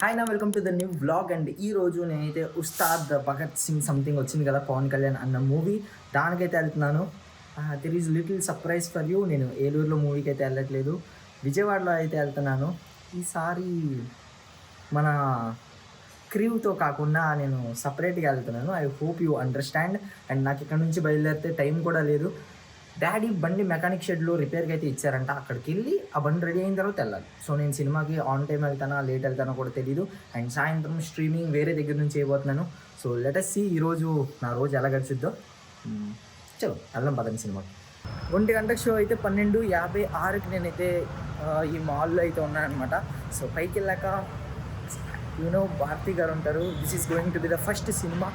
Hi నా welcome to the new vlog. And ఈ రోజు నేనైతే ఉస్తాద్ భగత్ సింగ్ సంథింగ్ వచ్చింది కదా పవన్ కళ్యాణ్ అన్న మూవీ, దానికైతే వెళ్తున్నాను. There is little surprise for you. నేను ఏలూరులో మూవీకి అయితే వెళ్ళట్లేదు, విజయవాడలో అయితే వెళ్తున్నాను. ఈసారి మన క్రీవ్తో కాకుండా నేను సపరేట్గా వెళ్తున్నాను. I hope you understand. And నాకు ఇక్కడ నుంచి బయలుదేరితే టైం కూడా లేదు. డాడీ బండి మెకానిక్ షెడ్లో రిపేర్కి అయితే ఇచ్చారంట, అక్కడికి వెళ్ళి ఆ బండి రెడీ అయిన తర్వాత వెళ్ళాలి. సో నేను సినిమాకి ఆన్ టైం వెళ్తానా లేట్ వెళ్తానో కూడా తెలియదు. అండ్ సాయంత్రం స్ట్రీమింగ్ వేరే దగ్గర నుంచి చేయబోతున్నాను. సో లెటస్ సీ ఈరోజు నా రోజు ఎలా గడిచిద్దో. చలో వెళ్దాం పదండి సినిమాకి. 1 గంటకు షో అయితే 12:56కి నేనైతే ఈ మాల్లో అయితే ఉన్నానమాట. సో పైకి వెళ్ళాక యూనో భారతి గారు ఉంటారు. This is going to be the first cinema.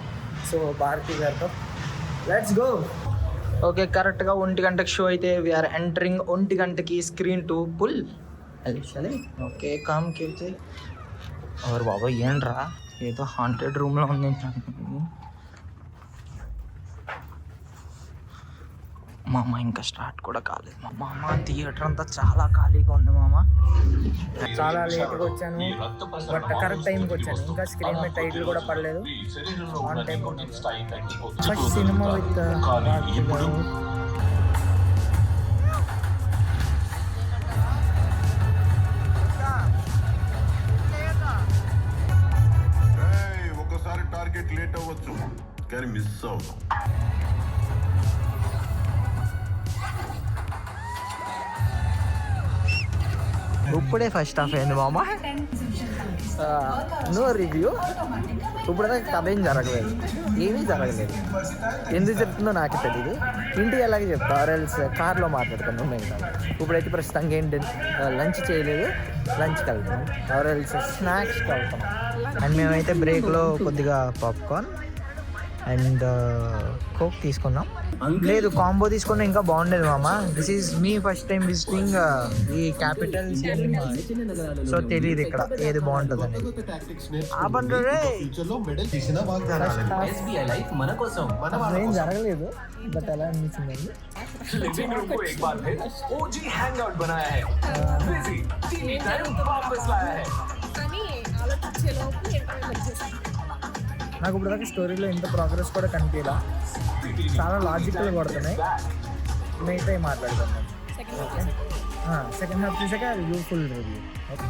So Bharathi గారితో లెట్స్ గో. ఓకే, కరెక్ట్గా 1 గంటకి షో అయితే వీఆర్ ఎంటరింగ్. 1 గంటకి స్క్రీన్ టు పుల్ చలే. ఓకే కామ్ కేతే ఎవరు బాబా ఏంట్రా, ఏదో హాంటెడ్ రూమ్లో ఉంది. మామ ఇంకా స్టార్ట్ కూడా కాలేదు మామ. థియేటర్ అంతా చాలా ఖాళీగా ఉంది మామ. చాలా లేట్గా వచ్చాను, బట్ కరెక్ట్ టైంకి వచ్చాను. ఇంకా స్క్రీన్ మీద టైటిల్ కూడా పడలేదు. On time first cinema with ఒకసారి టార్గెట్ లేట్ అవ్వచ్చు కానీ మిస్ అవుతాం. ఇప్పుడే ఫస్ట్ హాఫ్ అయింది మామ. No review. ఇప్పుడైతే కథ ఏం జరగలేదు, ఏమీ జరగలేదు. ఎందుకు చెప్తుందో నాకు తెలియదు. ఇంటికి ఎలాగే చెప్తా, ఆర్ఎల్స్ కార్లో మాట్లాడుతాను మేము. ఇప్పుడైతే ప్రస్తుతానికి ఏంటి, లంచ్ చేయలేదు, లంచ్కి వెళ్తాం, ఆర్ఎల్స్ స్నాక్స్కి వెళ్తాం. అండ్ మేమైతే బ్రేక్లో కొద్దిగా పాప్కార్న్ అండ్ కోక్ తీసుకున్నాం. లేదు కాంబో తీసుకున్నా ఇంకా బాగుండేది మామ. This is me first time visiting ఈ క్యాపిటల్ సినిమా. సో తెలియదు ఇక్కడ ఏది బాగుంటుంది అనేది. ఏం జరగలేదు, బట్ ఎలా అనిపించిందండి. నాకు ఇప్పుడు దాకా స్టోరీలో ఇంత ప్రోగ్రెస్ కూడా కనిపించలా, చాలా లాజికల్ పడుతున్నాయి. మిగతా మాట్లాడుతున్నాం. ఓకే, సెకండ్ హాఫ్ చూసాక review, full review. Okay,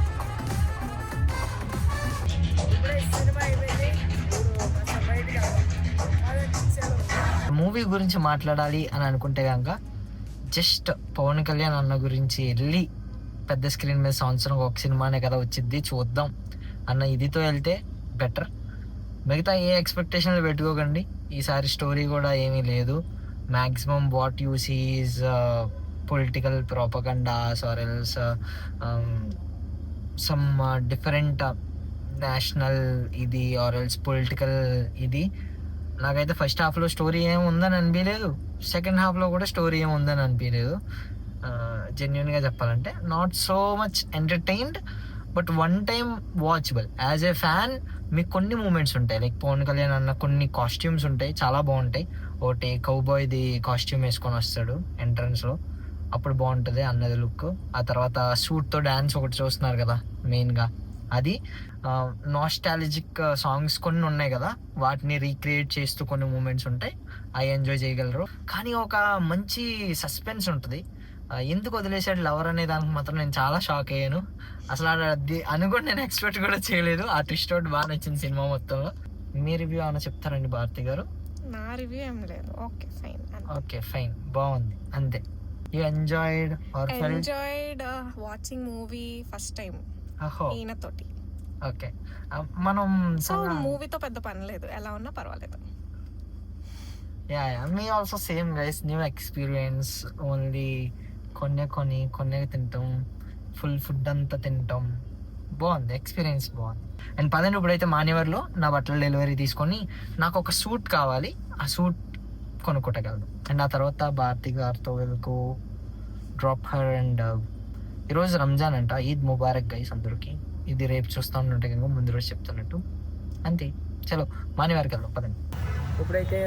movie గురించి మాట్లాడాలి అని అనుకుంటే కనుక జస్ట్ పవన్ కళ్యాణ్ అన్న గురించి వెళ్ళి పెద్ద స్క్రీన్ మీద సంవత్సరం ఒక సినిమానే కదా వచ్చింది చూద్దాం అన్న ఇదితో వెళ్తే బెటర్. మిగతా ఏ ఎక్స్పెక్టేషన్లు పెట్టుకోకండి. ఈసారి స్టోరీ కూడా ఏమీ లేదు. Maximum what you see is political propagandas or else some different national ఇది ఆర్ ఎల్స్ పొలిటికల్ ఇది. నాకైతే ఫస్ట్ హాఫ్లో స్టోరీ ఏముందని అనిపించలేదు, సెకండ్ హాఫ్లో కూడా స్టోరీ ఏముందని అనిపించలేదు. జెన్యున్గా చెప్పాలంటే not so much entertained, but one time watchable. As a fan మీకు కొన్ని మూమెంట్స్ ఉంటాయి, లైక్ పవన్ కళ్యాణ్ అన్న కొన్ని కాస్ట్యూమ్స్ ఉంటాయి, చాలా బాగుంటాయి. ఒకటి కౌబాయ్ది కాస్ట్యూమ్ వేసుకొని వస్తాడు ఎంట్రన్స్లో, అప్పుడు బాగుంటుంది అన్నది లుక్. ఆ తర్వాత సూట్తో డ్యాన్స్ ఒకటి చూస్తున్నారు కదా మెయిన్గా, అది నాస్టాలజిక్ సాంగ్స్ కొన్ని ఉన్నాయి కదా, వాటిని రీక్రియేట్ చేస్తూ కొన్ని మూమెంట్స్ ఉంటాయి, అవి ఎంజాయ్ చేయగలరు. కానీ ఒక మంచి సస్పెన్స్ ఉంటుంది. ఎందుకు వదిలేసాడు లవర్ అనే దానికి మాత్రం నేను చాలా షాక్ అయ్యాను. అసలు అది అని కూడా నేను ఎక్స్పెక్ట్ కూడా చేయలేదు. ఆ ట్విస్ట్ ఒకటి బాగా నచ్చింది సినిమా మొత్తంలో. మీ రివ్యూ ఏమైనా చెప్తారండి భారతి గారు? నా రివ్యూ ఏం లేదు. Okay fine. ఓకే ఫైన్, బాగుంది అంతే. You enjoyed watching movie first time ఈయనతోటి. ఓకే, మనం సో మూవీతో పెద్ద పని లేదు, ఎలా ఉన్నా పర్వాలేదు. Yeah me also same guys, new experience. Only కొన్ని తింటాం, ఫుల్ ఫుడ్ అంతా తింటాం. బాగుంది, ఎక్స్పీరియన్స్ బాగుంది. అండ్ పదండి ఇప్పుడైతే మాన్యవర్లో నా బట్టల డెలివరీ తీసుకొని నాకు ఒక సూట్ కావాలి, ఆ సూట్ కొనుక్కోటగలను. అండ్ ఆ తర్వాత భారతి గారితో వెళ్ళకు డ్రాప్ హర్. అండ్ ఈరోజు రంజాన్ అంట, ఈద్ ముబారక్ గైస్ అందరికి. ఇది రేపు చూస్తూ ఉంటే కనుక ముందు రోజు చెప్తున్నట్టు అంతే. చలో మాన్యవారికి వెళ్దాం పదండి. ఇప్పుడైతే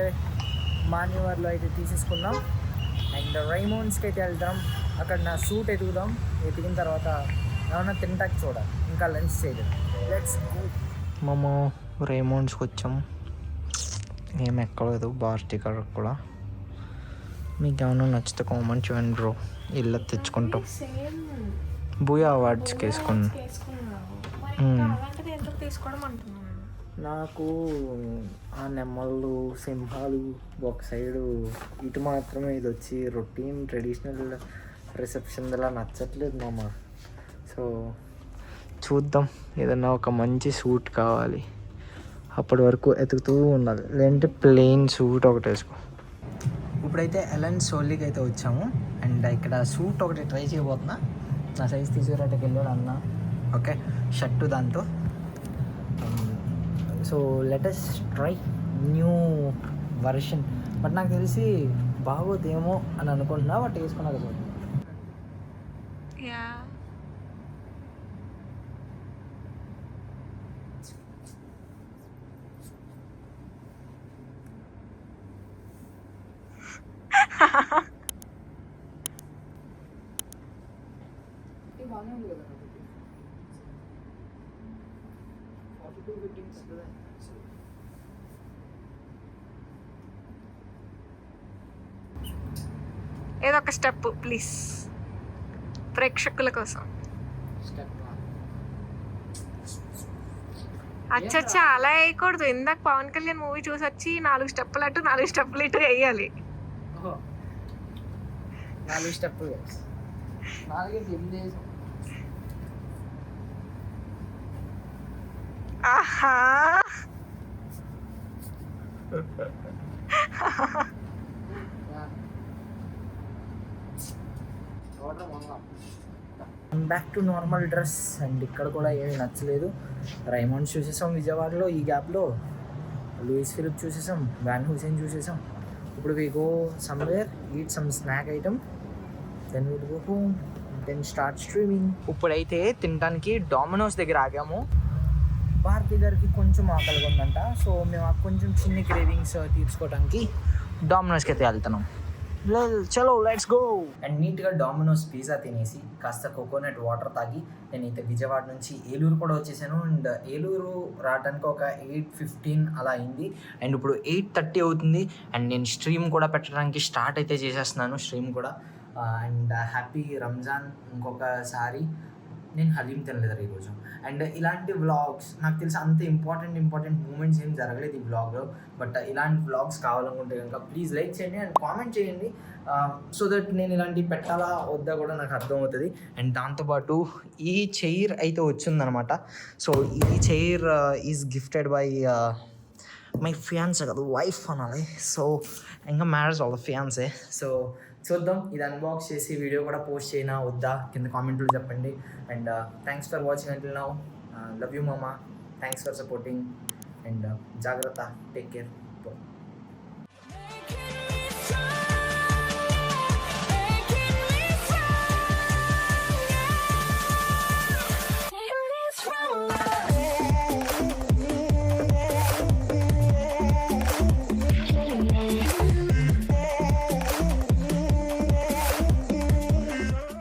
మాన్యవర్లో అయితే తీసేసుకున్నాం. అండ్ రైమోన్స్కి అయితే వెళ్దాం, అక్కడ నా సూట్ ఎతుకుదాం. ఎతికిన తర్వాత ఏమన్నా తింటాకి చూడాలి, ఇంకా లంచ్ చేయలేదు. Let's go. మేము రేమౌండ్స్కి వచ్చాం, ఏం ఎక్కలేదు బార్ టికెట్ కూడా. మీకు ఏమైనా నచ్చితే కామెంట్ చేయండి బ్రో, ఇల్లు తెచ్చుకుంటాం. బూయా అవార్డ్స్కి వేసుకున్నాం. తీసుకోవడం అంటున్నాను. నాకు ఆ నెమ్మళ్ళు సింహాలు ఒక సైడు, ఇటు మాత్రమే ఇది వచ్చి రొటీన్ ట్రెడిషనల్ రిసెప్షన్ ఇలా నచ్చట్లేదు మామ. సో చూద్దాం, ఏదన్నా ఒక మంచి సూట్ కావాలి, అప్పటి వరకు ఎతుకుతూ ఉండాలి, లేదంటే ప్లెయిన్ సూట్ ఒకటి వేసుకో. ఇప్పుడైతే ఎలన్ సోలీకి అయితే వచ్చాము, అండ్ ఇక్కడ సూట్ ఒకటి ట్రై చేయబోతున్నా. నా సైజ్ తీసుకురాటకి వెళ్ళాడు అన్న. ఓకే, షర్టు దాంతో. So let's try new version. But నాకు తెలిసి బాగోదేమో అని అనుకుంటున్నా, బట్ వేసుకున్నాక చూడండి. ఏదో ఒక స్టెప్ ప్లీజ్, ప్రేక్షకుల కోసం. అచ్చచ్చా, అలా వేయకూడదు. ఇందాక పవన్ కళ్యాణ్ మూవీ చూసి వచ్చి 4 స్టెప్పులు అటు 4 స్టెప్పులు ఇటు వేయాలి. 4 స్టెప్పులు, 4 ఆహా, back to normal dress. And ఇక్కడ కూడా ఏమీ నచ్చలేదు. రైమండ్స్ చూసేసాం విజయవాడలో, ఈ గ్యాప్లో లూయిస్ ఫిలిప్ చూసేసాం, వ్యాన్ హుసేన్ చూసేసాం. ఇప్పుడు we go somewhere, eat some snack item, then will go home, then start streaming. ఇప్పుడైతే తినడానికి డామినోస్ దగ్గర ఆగాము. భారతి గారికి కొంచెం ఆకలిగా ఉందంట, సో మేము ఆ కొంచెం చిన్న క్రేవింగ్స్ తీర్చుకోవడానికి డామినోస్కి అయితే వెళ్తున్నాం. చలో లెట్స్ గో. అండ్ నీట్గా డామినోస్ పిజ్జా తినేసి కాస్త కోకోనట్ వాటర్ తాగి నేనైతే విజయవాడ నుంచి ఏలూరు కూడా వచ్చేసాను. అండ్ ఏలూరు రావడానికి ఒక 8:15 అలా అయింది, అండ్ ఇప్పుడు 8:30 అవుతుంది. అండ్ నేను స్ట్రీమ్ కూడా పెట్టడానికి స్టార్ట్ అయితే చేసేస్తున్నాను, స్ట్రీమ్ కూడా. And happy Ramzan. ఇంకొకసారి నేను హలీం తినలేదు ఈరోజు. అండ్ ఇలాంటి వ్లాగ్స్ నాకు తెలిసి అంత ఇంపార్టెంట్ మూమెంట్స్ ఏం జరగలేదు ఈ వ్లాగ్లో, బట్ ఇలాంటి వ్లాగ్స్ కావాలనుకుంటే కనుక ప్లీజ్ లైక్ చేయండి అండ్ కామెంట్ చేయండి, సో దట్ నేను ఇలాంటివి పెట్టాలా వద్దా కూడా నాకు అర్థమవుతుంది. అండ్ దాంతోపాటు ఈ చైర్ అయితే వచ్చిందనమాట. సో ఈ chair is gifted by my fiancee కదా, వైఫ్ అనాలి. సో ఇంకా మ్యారేజ్ వాళ్ళ ఫియాన్సే. సో చూద్దాం, ఇది అన్బాక్స్ చేసి వీడియో కూడా పోస్ట్ చేయనా వద్దా కింద కామెంట్లో చెప్పండి. And thanks for watching until now. Love you మామా, థ్యాంక్స్ ఫర్ సపోర్టింగ్, అండ్ జాగ్రత్త, టేక్ కేర్.